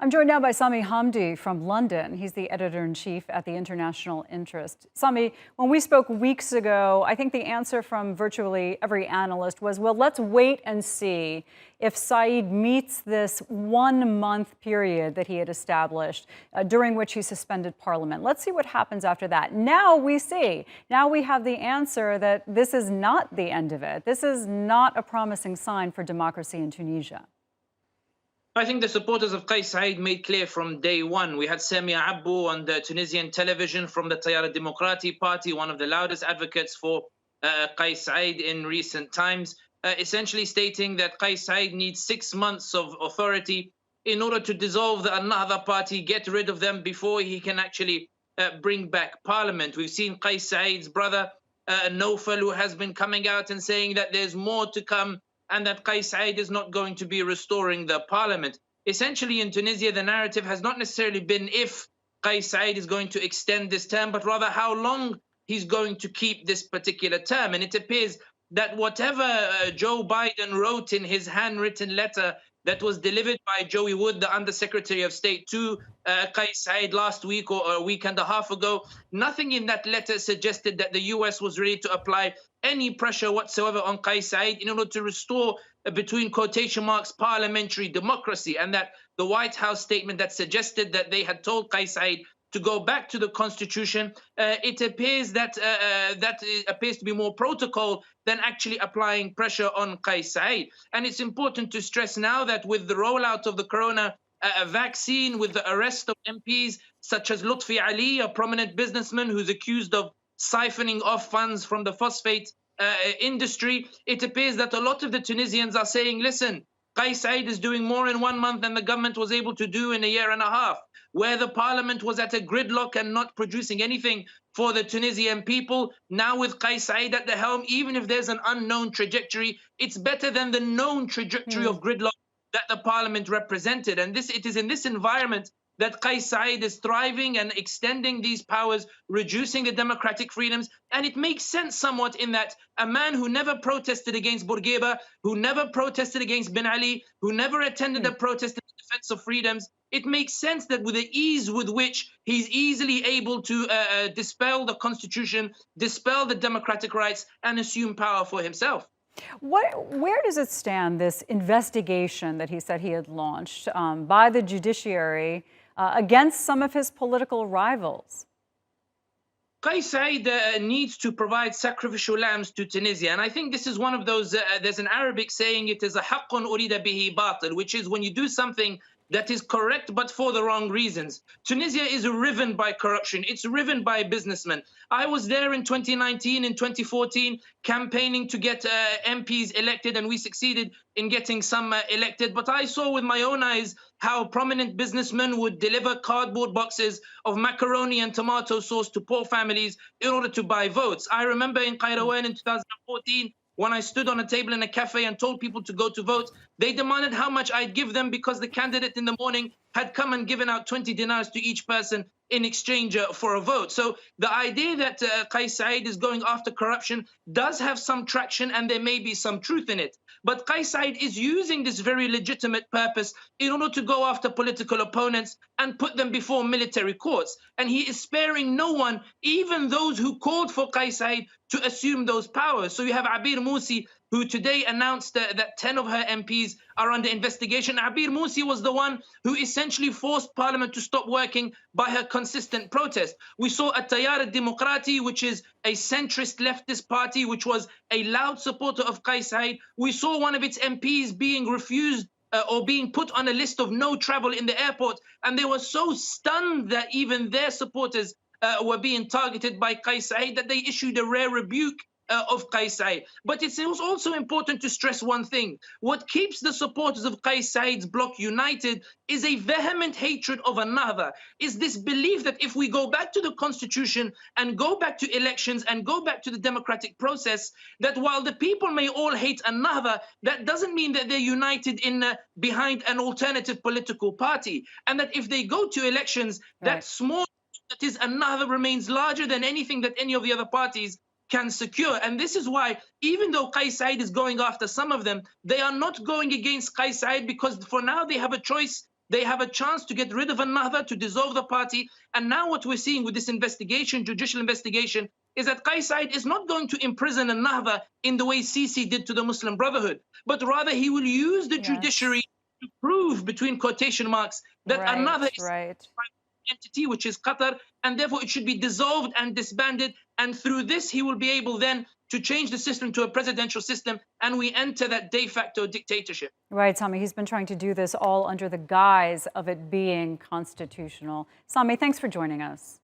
I'm joined now by Sami Hamdi from London. He's the editor-in-chief at the International Interest. Sami, when we spoke weeks ago, I think the answer from virtually every analyst was, well, let's wait and see if Saied meets this 1 month period that he had established, during which he suspended parliament. Let's see what happens after that. Now we see. Now we have the answer that this is not the end of it. This is not a promising sign for democracy in Tunisia. I think the supporters of Kais Saied made clear from day one. We had Sami Hamdi on the Tunisian television from the Tayar Demokrati Party, one of the loudest advocates for Kais Saied in recent times, essentially stating that Kais Saied needs 6 months of authority in order to dissolve the Al-Nahda party, get rid of them before he can actually bring back parliament. We've seen Kais Saied's brother, Naufal, who has been coming out and saying that there's more to come, and that Kais Saied is not going to be restoring the parliament. Essentially, in Tunisia, the narrative has not necessarily been if Kais Saied is going to extend this term, but rather how long he's going to keep this particular term. And it appears that whatever Joe Biden wrote in his handwritten letter that was delivered by Joey Wood, the Undersecretary of State, to Kais Saied last week or a week and a half ago, nothing in that letter suggested that the US was ready to apply any pressure whatsoever on Kais Saied in order to restore, between quotation marks, parliamentary democracy. And that the White House statement that suggested that they had told Kais Saied to go back to the constitution, it appears that that appears to be more protocol than actually applying pressure on Kais Saied. And it's important to stress now that with the rollout of the corona vaccine, with the arrest of MPs such as Lutfi Ali, a prominent businessman who's accused of siphoning off funds from the phosphate industry, it appears that a lot of the Tunisians are saying, listen, Kais Saied is doing more in 1 month than the government was able to do in a year and a half, where the parliament was at a gridlock and not producing anything for the Tunisian people. Now with Kais Saied at the helm, even if there's an unknown trajectory, it's better than the known trajectory of gridlock that the parliament represented. And it is in this environment that Kais Saied is thriving and extending these powers, reducing the democratic freedoms. And it makes sense somewhat in that a man who never protested against Bourguiba, who never protested against Ben Ali, who never attended a protest in defense of freedoms, it makes sense that with the ease with which he's easily able to dispel the constitution, dispel the democratic rights, and assume power for himself. Where does it stand, this investigation that he said he had launched by the judiciary against some of his political rivals? Kais Saied needs to provide sacrificial lambs to Tunisia. And I think this is one of those, there's an Arabic saying, it is a haqqun urida bihi batil, which is when you do something that is correct, but for the wrong reasons. Tunisia is riven by corruption. It's riven by businessmen. I was there in 2019, in 2014, campaigning to get MPs elected, and we succeeded in getting some elected. But I saw with my own eyes how prominent businessmen would deliver cardboard boxes of macaroni and tomato sauce to poor families in order to buy votes. I remember in Qayrawaan in 2014, when I stood on a table in a cafe and told people to go to vote, they demanded how much I'd give them because the candidate in the morning had come and given out 20 dinars to each person in exchange for a vote. So the idea that Kais Saied is going after corruption does have some traction, and there may be some truth in it. But Kais Saied is using this very legitimate purpose in order to go after political opponents and put them before military courts. And he is sparing no one, even those who called for Kais Saied to assume those powers. So you have Abir Musi, who today announced that 10 of her MPs are under investigation. Abir Musi was the one who essentially forced parliament to stop working by her consistent protest. We saw a Tayar Demokrati, which is a centrist leftist party, which was a loud supporter of Kais Saied. We saw one of its MPs being refused or being put on a list of no travel in the airport. And they were so stunned that even their supporters were being targeted by Kais Saied that they issued a rare rebuke of Kais Saied. But it's also important to stress one thing. What keeps the supporters of Kais Saied's bloc united is a vehement hatred of Al-Nahda, is this belief that if we go back to the constitution and go back to elections and go back to the democratic process, that while the people may all hate Al-Nahda, that doesn't mean that they're united in behind an alternative political party. And that if they go to elections, that small, that is Al-Nahda, remains larger than anything that any of the other parties can secure. And this is why, even though Kais Saied is going after some of them, they are not going against Kais Saied because for now they have a choice They have a chance to get rid of Ennahda, to dissolve the party. And now what we're seeing with this investigation, judicial investigation, is that Kais Saied is not going to imprison Ennahda in the way Sisi did to the Muslim Brotherhood, but rather he will use the judiciary to prove, between quotation marks, that Ennahda is an entity, which is Qatar, and therefore it should be dissolved and disbanded. And through this, he will be able then to change the system to a presidential system, and we enter that de facto dictatorship. Right, Sami. He's been trying to do this all under the guise of it being constitutional. Sami, thanks for joining us.